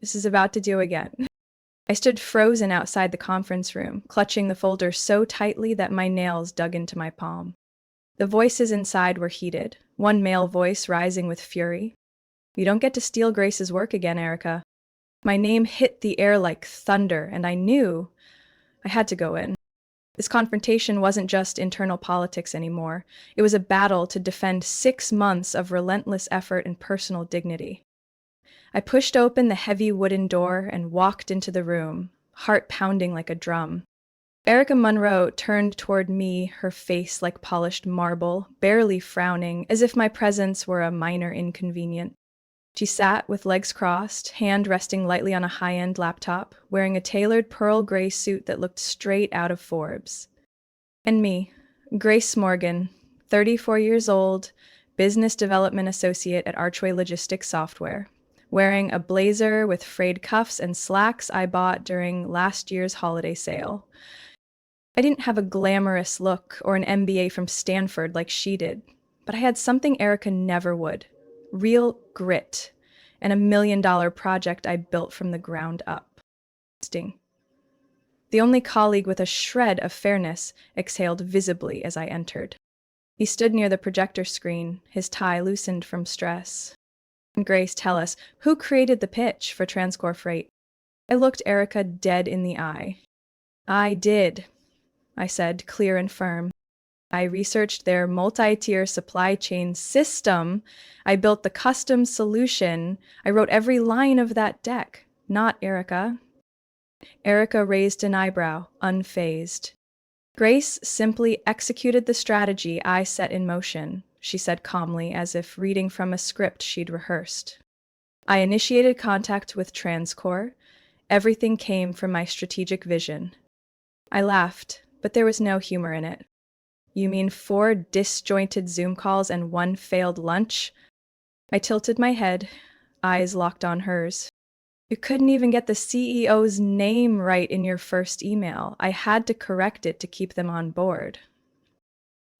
This is about to do again. I stood frozen outside the conference room, clutching the folder so tightly that my nails dug into my palm. The voices inside were heated, one male voice rising with fury. You don't get to steal Grace's work again, Erica. My name hit the air like thunder, and I knew I had to go in. This confrontation wasn't just internal politics anymore. It was a battle to defend 6 months of relentless effort and personal dignity. I pushed open the heavy wooden door and walked into the room, heart pounding like a drum. Erica Munro turned toward me, her face like polished marble, barely frowning, as if my presence were a minor inconvenience. She sat with legs crossed, hand resting lightly on a high-end laptop, wearing a tailored pearl gray suit that looked straight out of Forbes. And me, Grace Morgan, 34 years old, business development associate at Archway Logistics Software, wearing a blazer with frayed cuffs and slacks I bought during last year's holiday sale. I didn't have a glamorous look or an MBA from Stanford like she did, but I had something Erica never would. Real grit, and $1 million project I built from the ground up. Sting. The only colleague with a shred of fairness exhaled visibly as I entered. He stood near the projector screen, his tie loosened from stress. Grace, tell us, who created the pitch for Transcore Freight? I looked Erica dead in the eye. I did, I said, clear and firm. I researched their multi-tier supply chain system. I built the custom solution. I wrote every line of that deck, not Erica. Erica raised an eyebrow, unfazed. Grace simply executed the strategy I set in motion, she said calmly, as if reading from a script she'd rehearsed. I initiated contact with Transcore. Everything came from my strategic vision. I laughed, but there was no humor in it. You mean 4 disjointed Zoom calls and 1 failed lunch? I tilted my head, eyes locked on hers. You couldn't even get the CEO's name right in your first email. I had to correct it to keep them on board.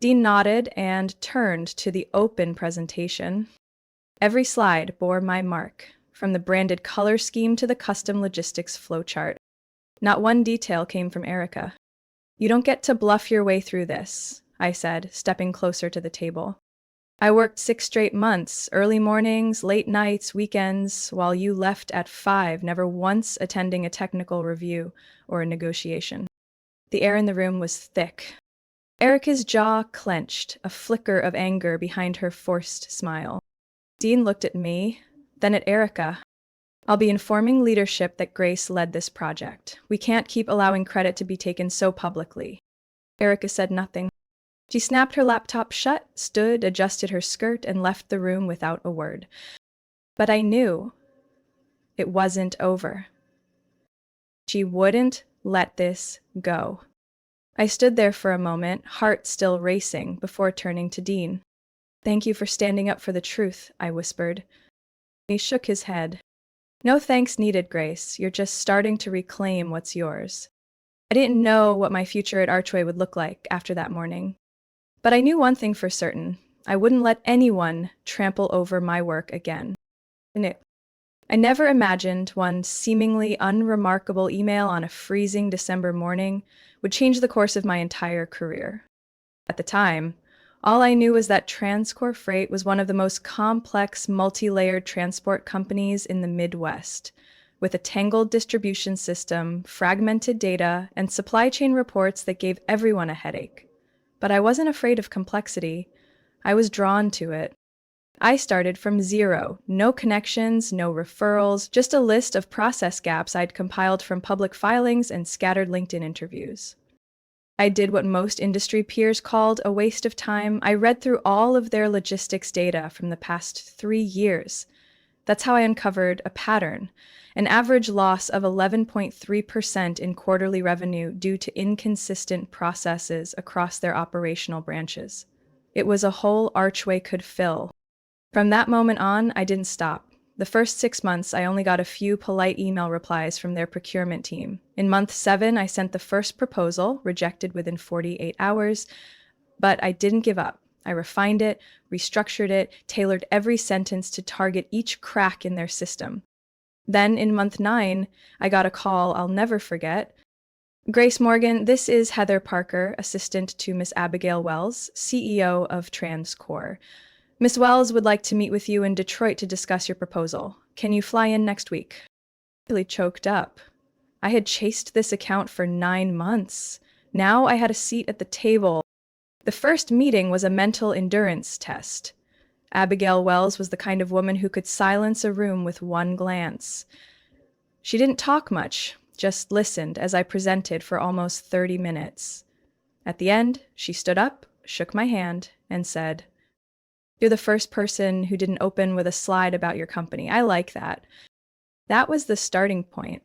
Dean nodded and turned to the open presentation. Every slide bore my mark, from the branded color scheme to the custom logistics flowchart. Not one detail came from Erica. You don't get to bluff your way through this, I said, stepping closer to the table. I worked 6 straight months, early mornings, late nights, weekends, while you left at 5, never once attending a technical review or a negotiation. The air in the room was thick. Erica's jaw clenched, a flicker of anger behind her forced smile. Dean looked at me, then at Erica. I'll be informing leadership that Grace led this project. We can't keep allowing credit to be taken so publicly. Erica said nothing. She snapped her laptop shut, stood, adjusted her skirt, and left the room without a word. But I knew it wasn't over. She wouldn't let this go. I stood there for a moment, heart still racing, before turning to Dean. Thank you for standing up for the truth, I whispered. He shook his head. No thanks needed, Grace. You're just starting to reclaim what's yours. I didn't know what my future at Archway would look like after that morning. But I knew one thing for certain. I wouldn't let anyone trample over my work again. I never imagined one seemingly unremarkable email on a freezing December morning would change the course of my entire career. At the time, all I knew was that Transcore Freight was one of the most complex, multi-layered transport companies in the Midwest, with a tangled distribution system, fragmented data, and supply chain reports that gave everyone a headache. But I wasn't afraid of complexity. I was drawn to it. I started from zero, no connections, no referrals, just a list of process gaps I'd compiled from public filings and scattered LinkedIn interviews. I did what most industry peers called a waste of time. I read through all of their logistics data from the past 3 years. That's how I uncovered a pattern, an average loss of 11.3% in quarterly revenue due to inconsistent processes across their operational branches. It was a hole Archway could fill. From that moment on, I didn't stop. The first 6 months, I only got a few polite email replies from their procurement team. In month 7, I sent the first proposal, rejected within 48 hours, but I didn't give up. I refined it, restructured it, tailored every sentence to target each crack in their system. Then in month 9, I got a call I'll never forget. Grace Morgan, this is Heather Parker, assistant to Miss Abigail Wells, CEO of TransCore. Miss Wells would like to meet with you in Detroit to discuss your proposal. Can you fly in next week? I really choked up. I had chased this account for 9 months. Now I had a seat at the table. The first meeting was a mental endurance test. Abigail Wells was the kind of woman who could silence a room with one glance. She didn't talk much, just listened as I presented for almost 30 minutes. At the end, she stood up, shook my hand, and said, "You're the first person who didn't open with a slide about your company. I like that." That was the starting point.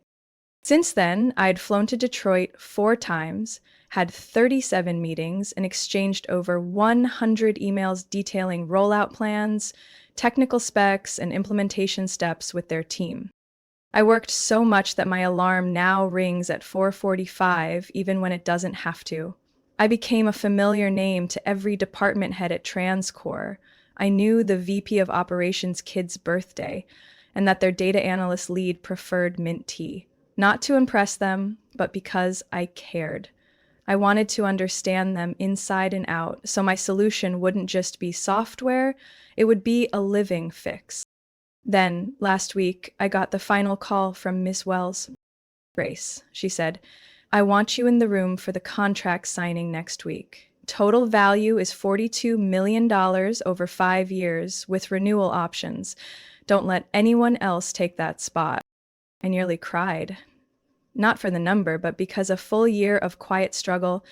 Since then, I'd flown to Detroit 4 times, had 37 meetings, and exchanged over 100 emails detailing rollout plans, technical specs, and implementation steps with their team. I worked so much that my alarm now rings at 4:45, even when it doesn't have to. I became a familiar name to every department head at TransCore. I knew the VP of Operations kid's birthday, and that their data analyst lead preferred mint tea. Not to impress them, but because I cared. I wanted to understand them inside and out, so my solution wouldn't just be software, it would be a living fix. Then, last week, I got the final call from Miss Wells. "Grace," she said, "I want you in the room for the contract signing next week. Total value is $42 million over 5 years with renewal options. Don't let anyone else take that spot." I nearly cried. Not for the number, but because a full year of quiet struggle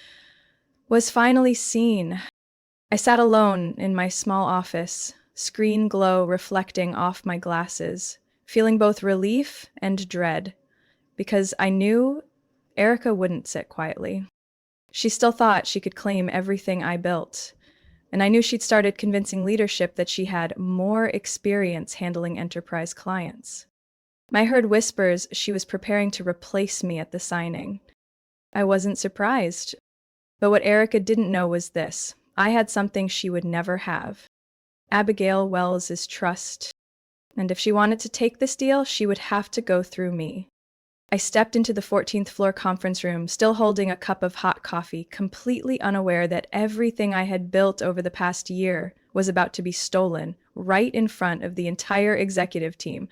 was finally seen. I sat alone in my small office, screen glow reflecting off my glasses, feeling both relief and dread, because I knew Erica wouldn't sit quietly. She still thought she could claim everything I built, and I knew she'd started convincing leadership that she had more experience handling enterprise clients. I heard whispers she was preparing to replace me at the signing. I wasn't surprised. But what Erica didn't know was this: I had something she would never have. Abigail Wells's trust. And if she wanted to take this deal, she would have to go through me. I stepped into the 14th floor conference room, still holding a cup of hot coffee, completely unaware that everything I had built over the past year was about to be stolen right in front of the entire executive team.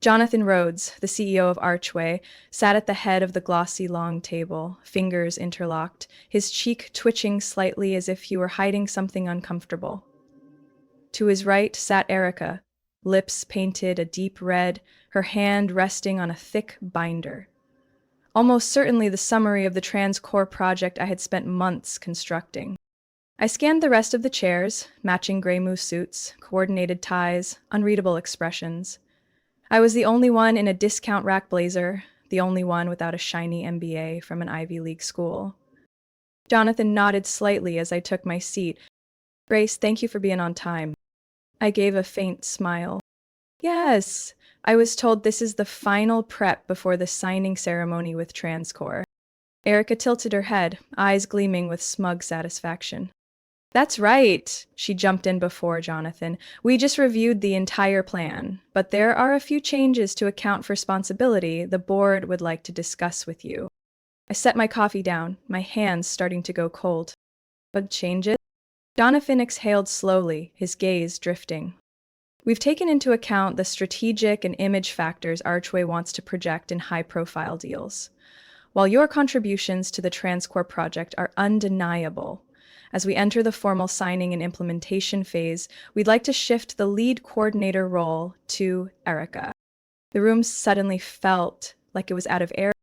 Jonathan Rhodes, the CEO of Archway, sat at the head of the glossy long table, fingers interlocked, his cheek twitching slightly as if he were hiding something uncomfortable. To his right sat Erica, lips painted a deep red, her hand resting on a thick binder. Almost certainly the summary of the TransCore project I had spent months constructing. I scanned the rest of the chairs, matching gray moose suits, coordinated ties, unreadable expressions. I was the only one in a discount rack blazer, the only one without a shiny MBA from an Ivy League school. Jonathan nodded slightly as I took my seat. "Grace, thank you for being on time." I gave a faint smile. "Yes, I was told this is the final prep before the signing ceremony with TransCore." Erica tilted her head, eyes gleaming with smug satisfaction. "That's right," she jumped in before Jonathan. "We just reviewed the entire plan, but there are a few changes to account for responsibility the board would like to discuss with you." I set my coffee down, my hands starting to go cold. "What changes?" Jonathan exhaled slowly, his gaze drifting. "We've taken into account the strategic and image factors Archway wants to project in high-profile deals. While your contributions to the TransCore project are undeniable, as we enter the formal signing and implementation phase, we'd like to shift the lead coordinator role to Erica." The room suddenly felt like it was out of air.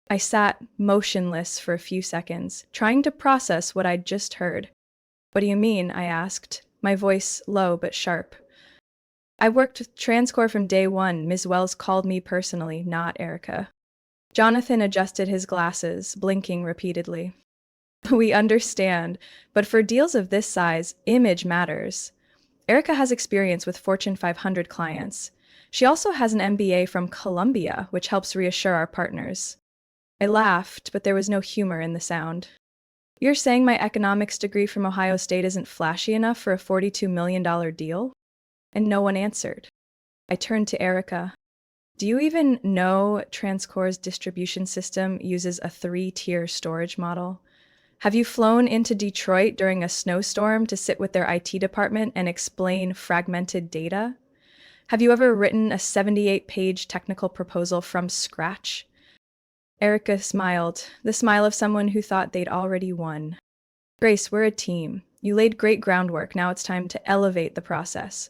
I sat motionless for a few seconds, trying to process what I'd just heard. "What do you mean?" I asked, my voice low but sharp. "I worked with TransCore from day one. Ms. Wells called me personally, not Erica." Jonathan adjusted his glasses, blinking repeatedly. "We understand, but for deals of this size, image matters. Erica has experience with Fortune 500 clients. She also has an MBA from Columbia, which helps reassure our partners." I laughed, but there was no humor in the sound. "You're saying my economics degree from Ohio State isn't flashy enough for a $42 million deal?" And no one answered. I turned to Erica. Do you even know TransCore's distribution system uses a three-tier storage model? Have you flown into Detroit during a snowstorm to sit with their IT department and explain fragmented data? Have you ever written a 78-page technical proposal from scratch? Erica smiled, the smile of someone who thought they'd already won. Grace, we're a team. You laid great groundwork. Now it's time to elevate the process.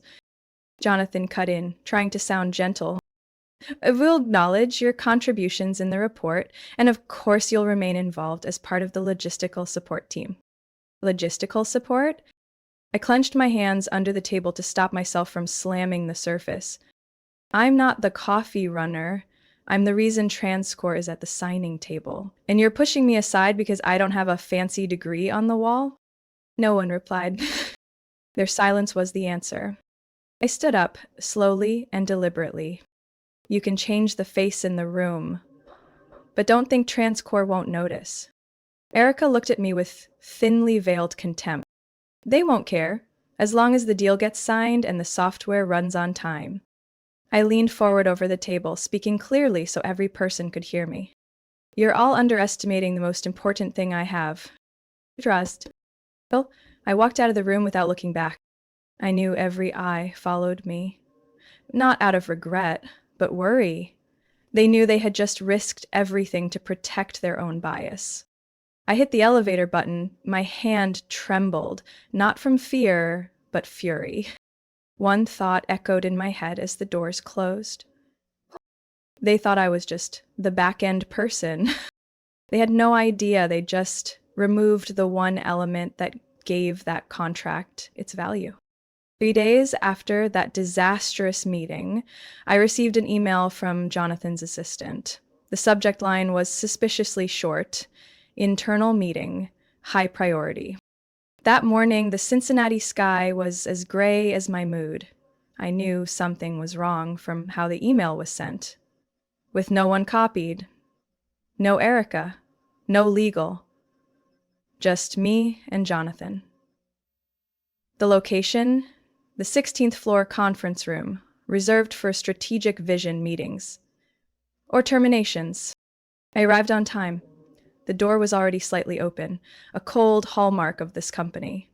Jonathan cut in, trying to sound gentle. We'll acknowledge your contributions in the report, and of course you'll remain involved as part of the logistical support team. Logistical support? I clenched my hands under the table to stop myself from slamming the surface. I'm not the coffee runner. I'm the reason TransCore is at the signing table. And you're pushing me aside because I don't have a fancy degree on the wall? No one replied. Their silence was the answer. I stood up, slowly and deliberately. You can change the face in the room, but don't think TransCore won't notice. Erica looked at me with thinly veiled contempt. They won't care, as long as the deal gets signed and the software runs on time. I leaned forward over the table, speaking clearly so every person could hear me. You're all underestimating the most important thing I have. Trust. Well, I walked out of the room without looking back. I knew every eye followed me. Not out of regret, but worry. They knew they had just risked everything to protect their own bias. I hit the elevator button. My hand trembled, not from fear, but fury. One thought echoed in my head as the doors closed. They thought I was just the back-end person. They had no idea they just removed the one element that gave that contract its value. 3 days after that disastrous meeting, I received an email from Jonathan's assistant. The subject line was suspiciously short: internal meeting, high priority. That morning, the Cincinnati sky was as gray as my mood. I knew something was wrong from how the email was sent. With no one copied, no Erica, no legal, just me and Jonathan. The location? The 16th floor conference room, reserved for strategic vision meetings. Or terminations. I arrived on time. The door was already slightly open, a cold hallmark of this company.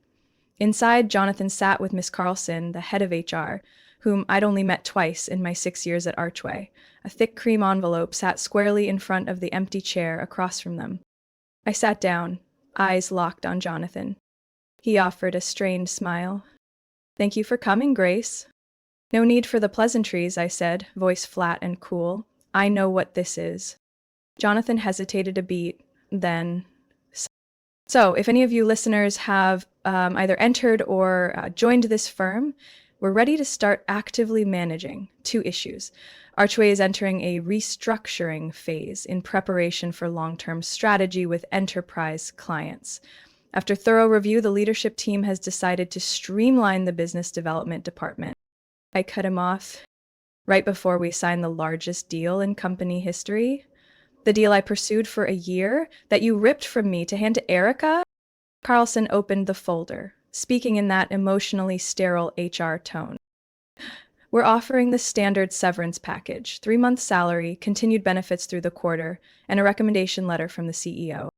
Inside, Jonathan sat with Miss Carlson, the head of HR, whom I'd only met twice in my 6 years at Archway. A thick cream envelope sat squarely in front of the empty chair across from them. I sat down, eyes locked on Jonathan. He offered a strained smile. Thank you for coming, Grace. No need for the pleasantries, I said, voice flat and cool. I know what this is. Jonathan hesitated a beat, then... So, if any of you listeners have either entered or joined this firm, we're ready to start actively managing 2 issues. Archway is entering a restructuring phase in preparation for long-term strategy with enterprise clients. After thorough review, the leadership team has decided to streamline the business development department. I cut him off right before we signed the largest deal in company history. The deal I pursued for a year that you ripped from me to hand to Erica? Carlson opened the folder, speaking in that emotionally sterile HR tone. We're offering the standard severance package, 3-month salary, continued benefits through the quarter, and a recommendation letter from the CEO.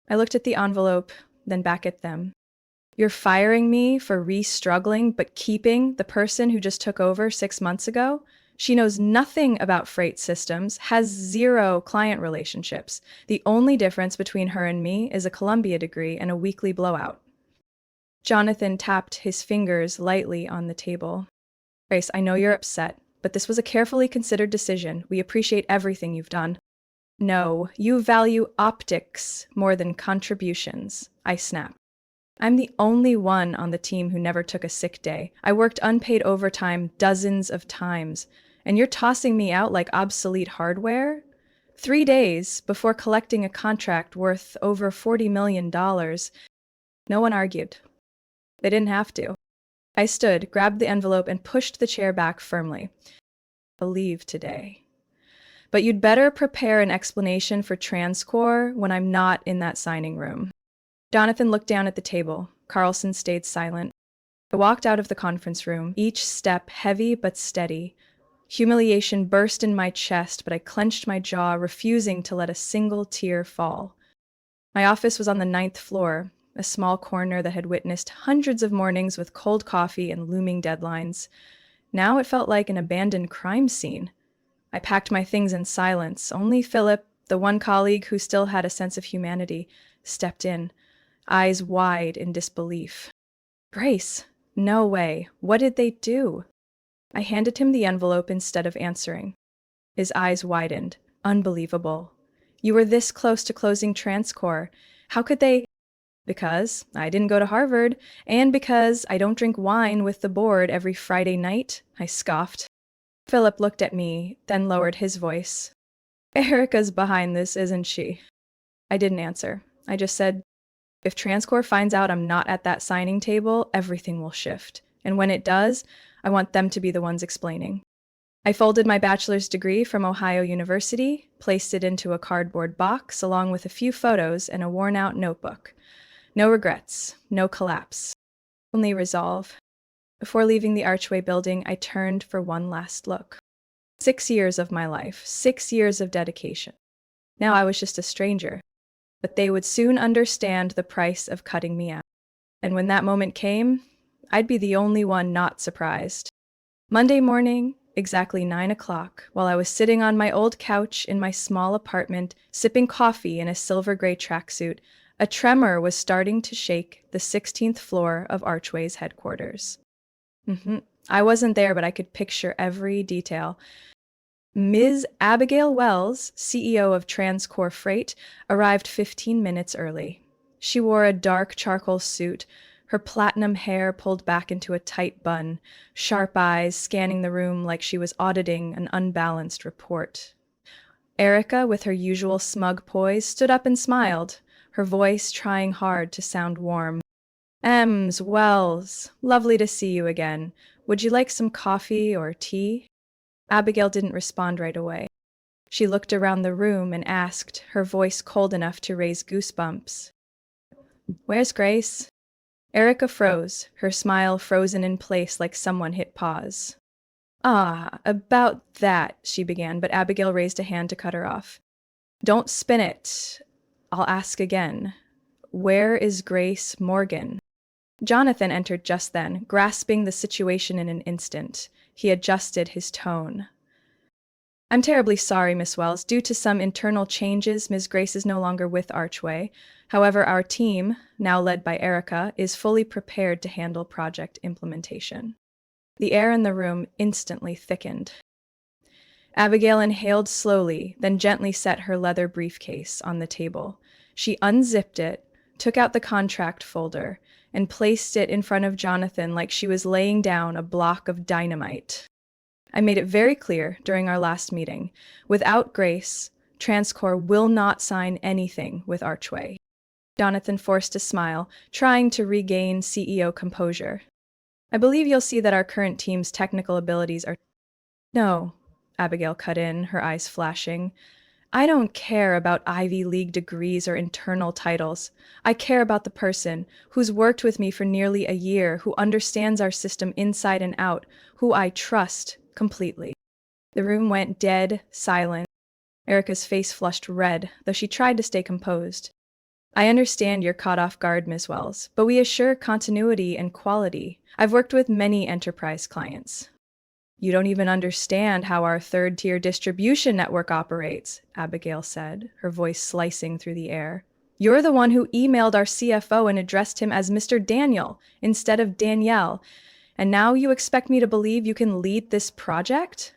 I looked at the envelope, then back at them. You're firing me for re-struggling, but keeping the person who just took over 6 months ago? She knows nothing about freight systems, has 0 client relationships. The only difference between her and me is a Columbia degree and a weekly blowout. Jonathan tapped his fingers lightly on the table. Grace, I know you're upset, but this was a carefully considered decision. We appreciate everything you've done. No, you value optics more than contributions, I snapped. I'm the only one on the team who never took a sick day. I worked unpaid overtime dozens of times, and you're tossing me out like obsolete hardware? 3 days before collecting a contract worth over $40 million. No one argued. They didn't have to. I stood, grabbed the envelope, and pushed the chair back firmly. I'll leave today. But you'd better prepare an explanation for TransCore when I'm not in that signing room. Jonathan looked down at the table. Carlson stayed silent. I walked out of the conference room, each step heavy but steady. Humiliation burst in my chest, but I clenched my jaw, refusing to let a single tear fall. My office was on the ninth floor, a small corner that had witnessed hundreds of mornings with cold coffee and looming deadlines. Now it felt like an abandoned crime scene. I packed my things in silence. Only Philip, the one colleague who still had a sense of humanity, stepped in, eyes wide in disbelief. Grace, no way. What did they do? I handed him the envelope instead of answering. His eyes widened. Unbelievable. You were this close to closing TransCore. How could they? Because I didn't go to Harvard, and because I don't drink wine with the board every Friday night, I scoffed. Philip looked at me, then lowered his voice. Erica's behind this, isn't she? I didn't answer. I just said, if TransCore finds out I'm not at that signing table, everything will shift. And when it does, I want them to be the ones explaining. I folded my bachelor's degree from Ohio University, placed it into a cardboard box along with a few photos and a worn-out notebook. No regrets, no collapse, only resolve. Before leaving the Archway building, I turned for one last look. 6 years of my life, 6 years of dedication. Now I was just a stranger, but they would soon understand the price of cutting me out. And when that moment came, I'd be the only one not surprised. Monday morning, exactly 9 o'clock, while I was sitting on my old couch in my small apartment, sipping coffee in a silver-gray tracksuit, a tremor was starting to shake the 16th floor of Archway's headquarters. I wasn't there, but I could picture every detail. Ms. Abigail Wells, CEO of TransCore Freight, arrived 15 minutes early. She wore a dark charcoal suit, her platinum hair pulled back into a tight bun, sharp eyes scanning the room like she was auditing an unbalanced report. Erica, with her usual smug poise, stood up and smiled, her voice trying hard to sound warm. Ems, Wells, lovely to see you again. Would you like some coffee or tea? Abigail didn't respond right away. She looked around the room and asked, her voice cold enough to raise goosebumps. Where's Grace? Erica froze, her smile frozen in place like someone hit pause. Ah, about that, she began, but Abigail raised a hand to cut her off. Don't spin it. I'll ask again. Where is Grace Morgan? Jonathan entered just then, grasping the situation in an instant. He adjusted his tone. I'm terribly sorry, Miss Wells. Due to some internal changes, Ms. Grace is no longer with Archway. However, our team, now led by Erica, is fully prepared to handle project implementation. The air in the room instantly thickened. Abigail inhaled slowly, then gently set her leather briefcase on the table. She unzipped it, took out the contract folder, and placed it in front of Jonathan like she was laying down a block of dynamite. I made it very clear during our last meeting. Without Grace, TransCore will not sign anything with Archway. Jonathan forced a smile, trying to regain CEO composure. I believe you'll see that our current team's technical abilities are... No, Abigail cut in, her eyes flashing. I don't care about Ivy League degrees or internal titles. I care about the person who's worked with me for nearly a year, who understands our system inside and out, who I trust completely. The room went dead silent. Erica's face flushed red, though she tried to stay composed. I understand you're caught off guard, Miss Wells, but we assure continuity and quality. I've worked with many enterprise clients. You don't even understand how our third-tier distribution network operates, Abigail said, her voice slicing through the air. You're the one who emailed our CFO and addressed him as Mr. Daniel instead of Danielle, and now you expect me to believe you can lead this project?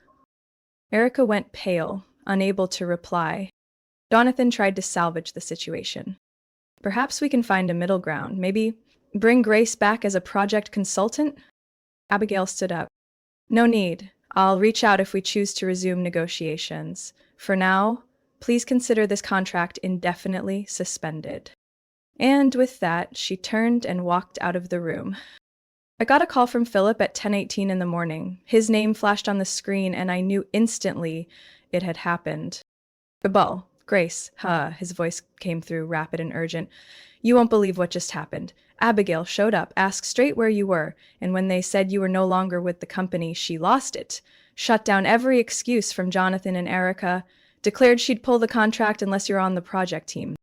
Erica went pale, unable to reply. Jonathan tried to salvage the situation. Perhaps we can find a middle ground. Maybe bring Grace back as a project consultant? Abigail stood up. No need. I'll reach out if we choose to resume negotiations. For now, please consider this contract indefinitely suspended. And with that, she turned and walked out of the room. I got a call from Philip at 10:18 in the morning. His name flashed on the screen, and I knew instantly it had happened. Cabal, Grace, his voice came through, rapid and urgent. You won't believe what just happened. Abigail showed up, asked straight where you were, and when they said you were no longer with the company, she lost it. shut down every excuse from Jonathan and Erica, declared she'd pull the contract unless you're on the project team.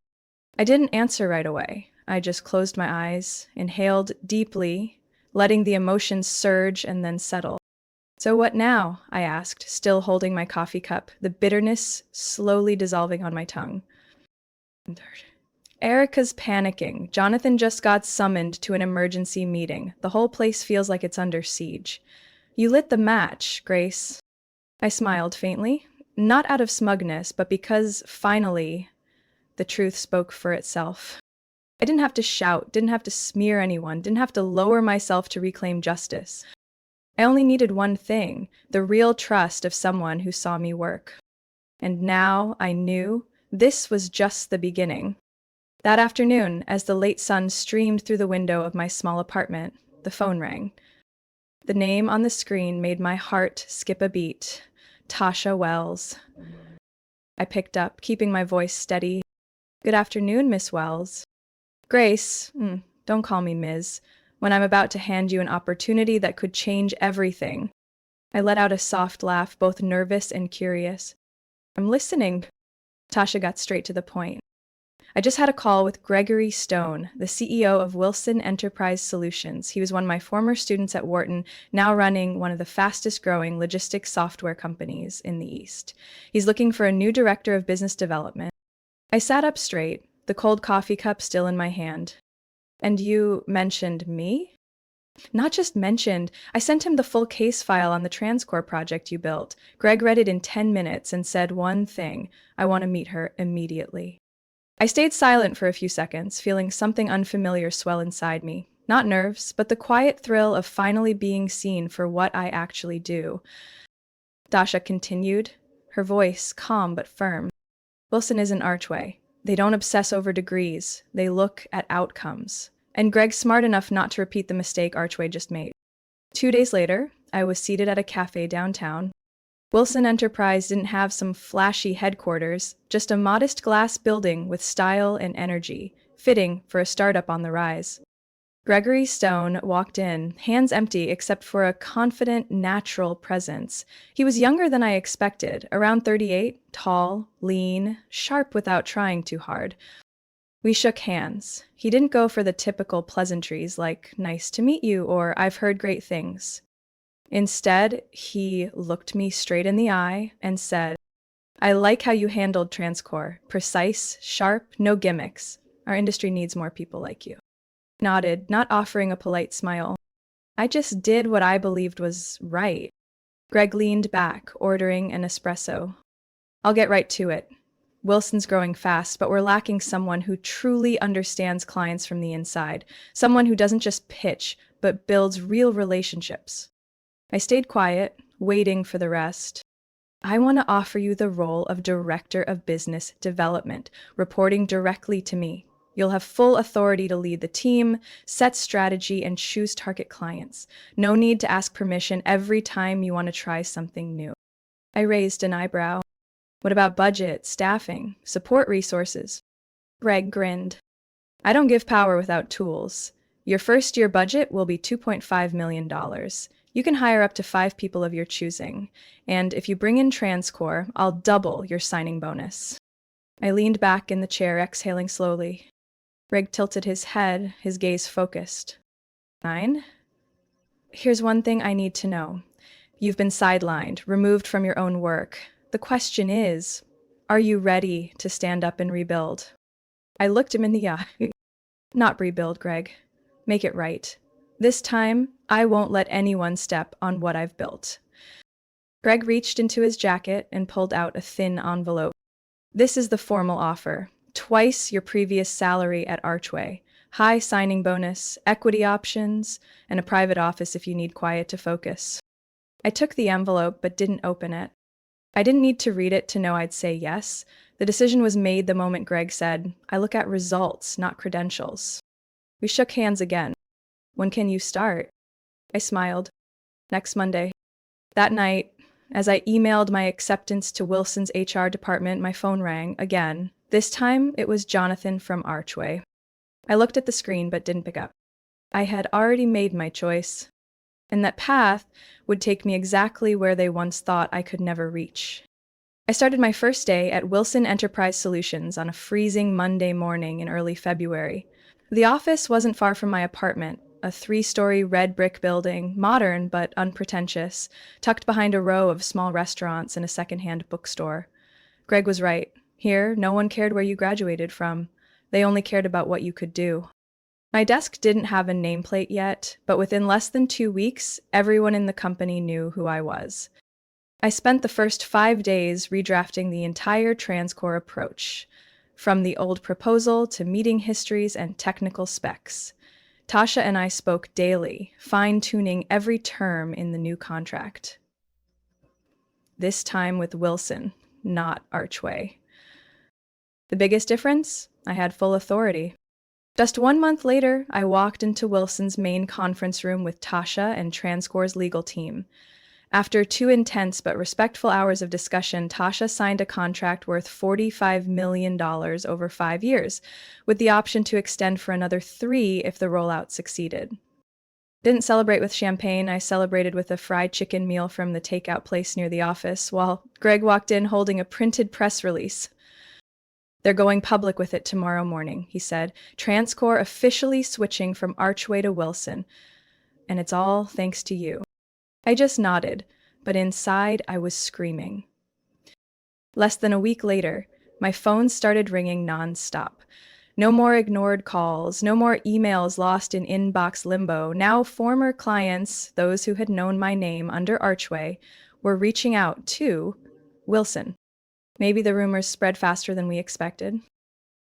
I didn't answer right away. I just closed my eyes, inhaled deeply, letting the emotions surge and then settle. So what now? I asked, still holding my coffee cup, the bitterness slowly dissolving on my tongue. Erica's panicking. Jonathan just got summoned to an emergency meeting. The whole place feels like it's under siege. You lit the match, Grace. I smiled faintly, not out of smugness, but because, finally, the truth spoke for itself. I didn't have to shout, didn't have to smear anyone, didn't have to lower myself to reclaim justice. I only needed one thing, the real trust of someone who saw me work. And now I knew this was just the beginning. That afternoon, as the late sun streamed through the window of my small apartment, the phone rang. The name on the screen made my heart skip a beat. Tasha Wells. I picked up, keeping my voice steady. Good afternoon, Miss Wells. Grace, don't call me Ms. When I'm about to hand you an opportunity that could change everything. I let out a soft laugh, both nervous and curious. I'm listening. Tasha got straight to the point. I just had a call with Gregory Stone, the CEO of Wilson Enterprise Solutions. He was one of my former students at Wharton, now running one of the fastest growing logistics software companies in the East. He's looking for a new director of business development. I sat up straight, the cold coffee cup still in my hand. And you mentioned me? Not just mentioned, I sent him the full case file on the TransCore project you built. Greg read it in 10 minutes and said one thing: I want to meet her immediately. I stayed silent for a few seconds, feeling something unfamiliar swell inside me. Not nerves, but the quiet thrill of finally being seen for what I actually do. Dasha continued, her voice calm but firm. Wilson isn't Archway. They don't obsess over degrees. They look at outcomes. And Greg's smart enough not to repeat the mistake Archway just made. 2 days later, I was seated at a cafe downtown. Wilson Enterprise didn't have some flashy headquarters, just a modest glass building with style and energy, fitting for a startup on the rise. Gregory Stone walked in, hands empty except for a confident, natural presence. He was younger than I expected, around 38, tall, lean, sharp without trying too hard. We shook hands. He didn't go for the typical pleasantries like, nice to meet you, or I've heard great things. Instead, he looked me straight in the eye and said, I like how you handled TransCore. Precise, sharp, no gimmicks. Our industry needs more people like you. I nodded, not offering a polite smile. I just did what I believed was right. Greg leaned back, ordering an espresso. I'll get right to it. Wilson's growing fast, but we're lacking someone who truly understands clients from the inside. Someone who doesn't just pitch, but builds real relationships. I stayed quiet, waiting for the rest. I want to offer you the role of Director of Business Development, reporting directly to me. You'll have full authority to lead the team, set strategy, and choose target clients. No need to ask permission every time you want to try something new. I raised an eyebrow. What about budget, staffing, support resources? Greg grinned. I don't give power without tools. Your first-year budget will be $2.5 million. You can hire up to 5 people of your choosing, and if you bring in TransCore, I'll double your signing bonus. I leaned back in the chair, exhaling slowly. Greg tilted his head, his gaze focused. 9? Here's one thing I need to know. You've been sidelined, removed from your own work. The question is, are you ready to stand up and rebuild? I looked him in the eye. Not rebuild, Greg. Make it right. This time, I won't let anyone step on what I've built. Greg reached into his jacket and pulled out a thin envelope. This is the formal offer. Twice your previous salary at Archway. High signing bonus, equity options, and a private office if you need quiet to focus. I took the envelope but didn't open it. I didn't need to read it to know I'd say yes. The decision was made the moment Greg said, I look at results, not credentials. We shook hands again. When can you start? I smiled. Next Monday. That night, as I emailed my acceptance to Wilson's HR department, my phone rang again. This time, it was Jonathan from Archway. I looked at the screen but didn't pick up. I had already made my choice. and that path would take me exactly where they once thought I could never reach. I started my first day at Wilson Enterprise Solutions on a freezing Monday morning in early February. The office wasn't far from my apartment, a three-story red brick building, modern but unpretentious, tucked behind a row of small restaurants and a secondhand bookstore. Greg was right. Here, no one cared where you graduated from. They only cared about what you could do. My desk didn't have a nameplate yet, but within less than 2 weeks, everyone in the company knew who I was. I spent the first 5 days redrafting the entire TransCore approach, from the old proposal to meeting histories and technical specs. Tasha and I spoke daily, fine-tuning every term in the new contract. This time with Wilson, not Archway. The biggest difference? I had full authority. Just 1 month later, I walked into Wilson's main conference room with Tasha and TransCore's legal team. After 2 intense but respectful hours of discussion, Tasha signed a contract worth $45 million over 5 years, with the option to extend for another 3 if the rollout succeeded. Didn't celebrate with champagne, I celebrated with a fried chicken meal from the takeout place near the office, while Greg walked in holding a printed press release. "They're going public with it tomorrow morning," he said. "TransCore officially switching from Archway to Wilson. And it's all thanks to you." I just nodded, but inside I was screaming. Less than a week later, my phone started ringing non-stop. No more ignored calls, no more emails lost in inbox limbo. Now former clients, those who had known my name under Archway, were reaching out to Wilson. Maybe the rumors spread faster than we expected.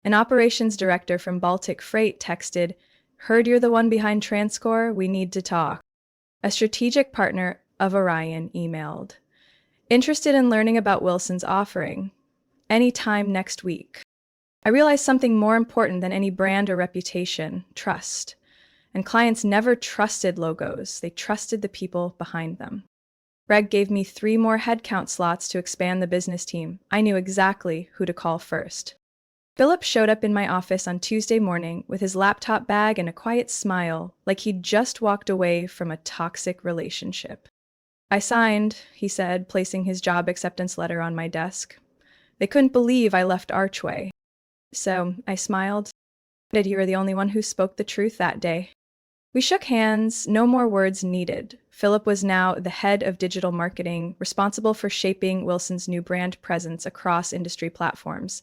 An operations director from Baltic Freight texted, "Heard you're the one behind TransCore? We need to talk." A strategic partner of Orion emailed, "Interested in learning about Wilson's offering? Anytime next week." I realized something more important than any brand or reputation: trust. And clients never trusted logos, they trusted the people behind them. Greg gave me 3 more headcount slots to expand the business team. I knew exactly who to call first. Philip showed up in my office on Tuesday morning with his laptop bag and a quiet smile, like he'd just walked away from a toxic relationship. "I signed," he said, placing his job acceptance letter on my desk. "They couldn't believe I left Archway." So I smiled. "Did you were the only one who spoke the truth that day." We shook hands, no more words needed. Philip was now the head of digital marketing, responsible for shaping Wilson's new brand presence across industry platforms.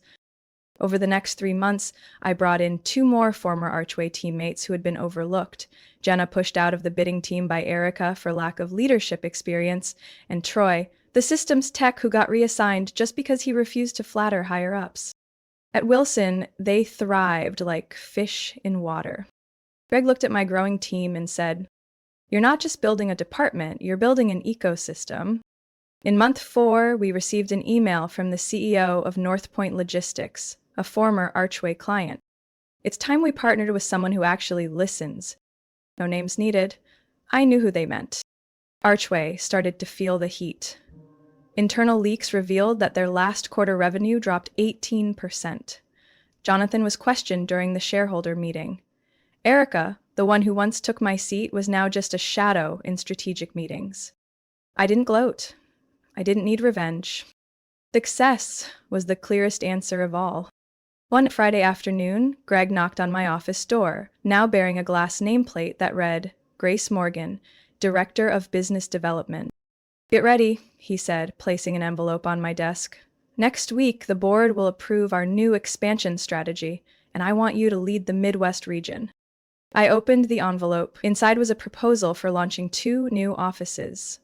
Over the next 3 months, I brought in 2 more former Archway teammates who had been overlooked. Jenna, pushed out of the bidding team by Erica for lack of leadership experience, and Troy, the systems tech who got reassigned just because he refused to flatter higher-ups. At Wilson, they thrived like fish in water. Greg looked at my growing team and said, "You're not just building a department, you're building an ecosystem." In month 4, we received an email from the CEO of North Point Logistics, a former Archway client. "It's time we partnered with someone who actually listens." No names needed. I knew who they meant. Archway started to feel the heat. Internal leaks revealed that their last quarter revenue dropped 18%. Jonathan was questioned during the shareholder meeting. Erica, the one who once took my seat, was now just a shadow in strategic meetings. I didn't gloat. I didn't need revenge. Success was the clearest answer of all. One Friday afternoon, Greg knocked on my office door, now bearing a glass nameplate that read, "Grace Morgan, Director of Business Development." "Get ready," he said, placing an envelope on my desk. "Next week, the board will approve our new expansion strategy, and I want you to lead the Midwest region." I opened the envelope. Inside was a proposal for launching 2 new offices,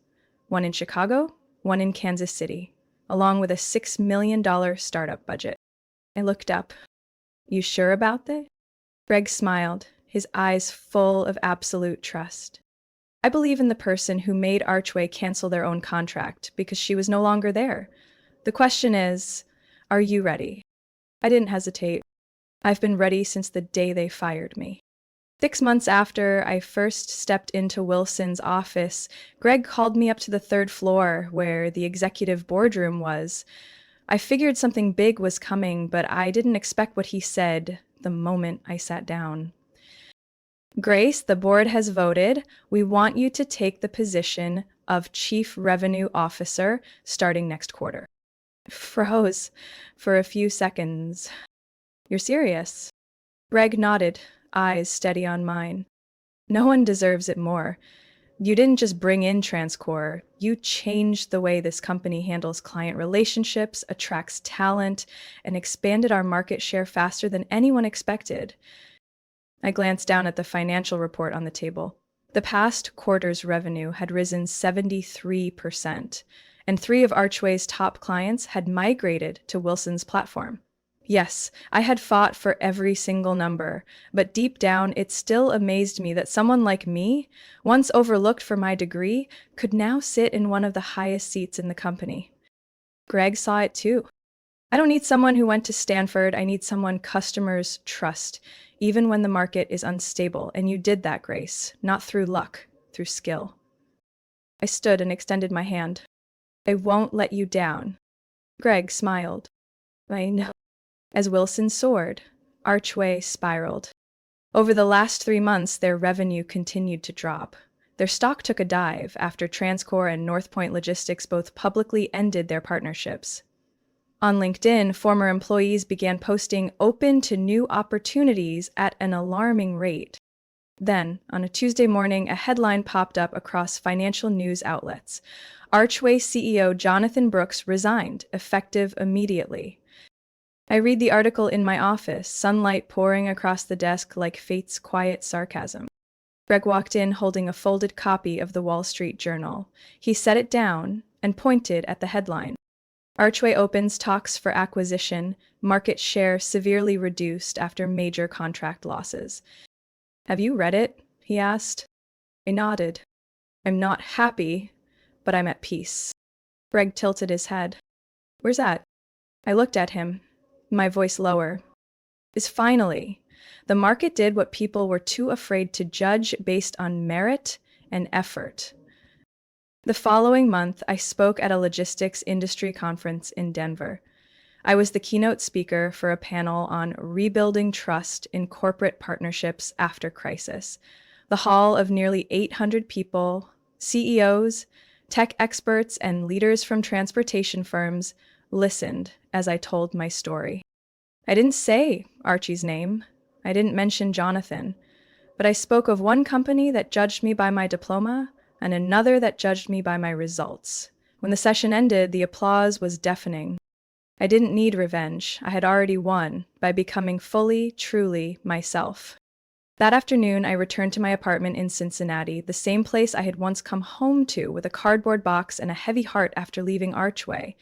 one in Chicago, one in Kansas City, along with a $6 million startup budget. I looked up. "You sure about that?" Greg smiled, his eyes full of absolute trust. "I believe in the person who made Archway cancel their own contract because she was no longer there. The question is, are you ready?" I didn't hesitate. I've been ready since the day they fired me. 6 months after I first stepped into Wilson's office, Greg called me up to the 3rd floor where the executive boardroom was. I figured something big was coming, but I didn't expect what he said the moment I sat down. Grace, the board has voted. We want you to take the position of Chief Revenue Officer starting next quarter. Froze for a few seconds. You're serious? Greg nodded, eyes steady on mine. No one deserves it more. You didn't just bring in TransCore, you changed the way this company handles client relationships, attracts talent, and expanded our market share faster than anyone expected. I glanced down at the financial report on the table. The past quarter's revenue had risen 73%, and 3 of Archway's top clients had migrated to Wilson's platform. Yes, I had fought for every single number, but deep down it still amazed me that someone like me, once overlooked for my degree, could now sit in one of the highest seats in the company. Greg saw it too. I don't need someone who went to Stanford, I need someone customers trust, even when the market is unstable, and you did that, Grace, not through luck, through skill. I stood and extended my hand. I won't let you down. Greg smiled. I know. As Wilson soared, Archway spiraled. Over the last 3 months, their revenue continued to drop. Their stock took a dive after TransCore and Northpoint Logistics both publicly ended their partnerships. On LinkedIn, former employees began posting open to new opportunities at an alarming rate. Then, on a Tuesday morning, a headline popped up across financial news outlets. Archway CEO Jonathan Brooks resigned, effective immediately. I read the article in my office, sunlight pouring across the desk like fate's quiet sarcasm. Greg walked in holding a folded copy of the Wall Street Journal. He set it down and pointed at the headline. Archway opens talks for acquisition, market share severely reduced after major contract losses. Have you read it? He asked. I nodded. I'm not happy, but I'm at peace. Greg tilted his head. Where's that? I looked at him, my voice lower. Is finally, the market did what people were too afraid to judge based on merit and effort. The following month, I spoke at a logistics industry conference in Denver. I was the keynote speaker for a panel on rebuilding trust in corporate partnerships after crisis. The hall of nearly 800 people, CEOs, tech experts, and leaders from transportation firms listened as I told my story. I didn't say Archie's name. I didn't mention Jonathan. But I spoke of one company that judged me by my diploma and another that judged me by my results. When the session ended, the applause was deafening. I didn't need revenge. I had already won by becoming fully, truly myself. That afternoon, I returned to my apartment in Cincinnati, the same place I had once come home to with a cardboard box and a heavy heart after leaving Archway.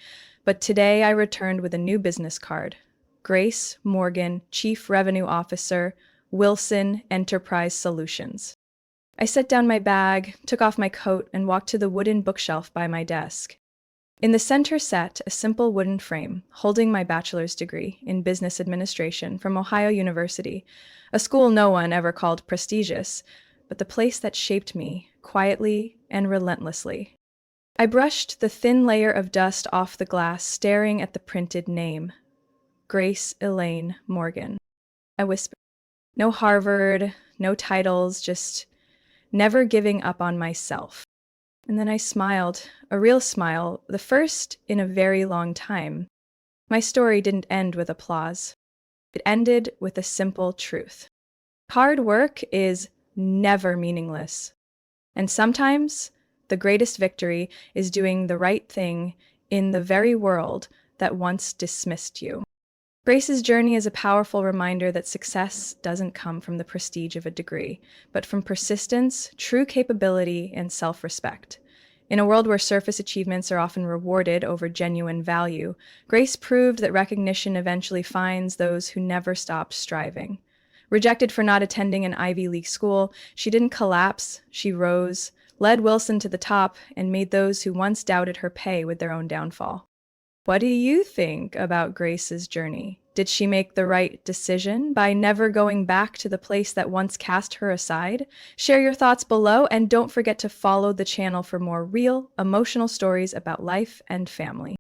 But today I returned with a new business card. Grace Morgan, Chief Revenue Officer, Wilson Enterprise Solutions. I set down my bag, took off my coat, and walked to the wooden bookshelf by my desk. In the center sat a simple wooden frame, holding my bachelor's degree in business administration from Ohio University, a school no one ever called prestigious, but the place that shaped me, quietly and relentlessly. I brushed the thin layer of dust off the glass, staring at the printed name. Grace Elaine Morgan. I whispered. No Harvard, no titles, just never giving up on myself. And then I smiled, a real smile, the first in a very long time. My story didn't end with applause. It ended with a simple truth. Hard work is never meaningless. And sometimes the greatest victory is doing the right thing in the very world that once dismissed you. Grace's journey is a powerful reminder that success doesn't come from the prestige of a degree, but from persistence, true capability, and self-respect. In a world where surface achievements are often rewarded over genuine value, Grace proved that recognition eventually finds those who never stopped striving. Rejected for not attending an Ivy League school, she didn't collapse, she rose, led Wilson to the top, and made those who once doubted her pay with their own downfall. What do you think about Grace's journey? Did she make the right decision by never going back to the place that once cast her aside? Share your thoughts below, and don't forget to follow the channel for more real, emotional stories about life and family.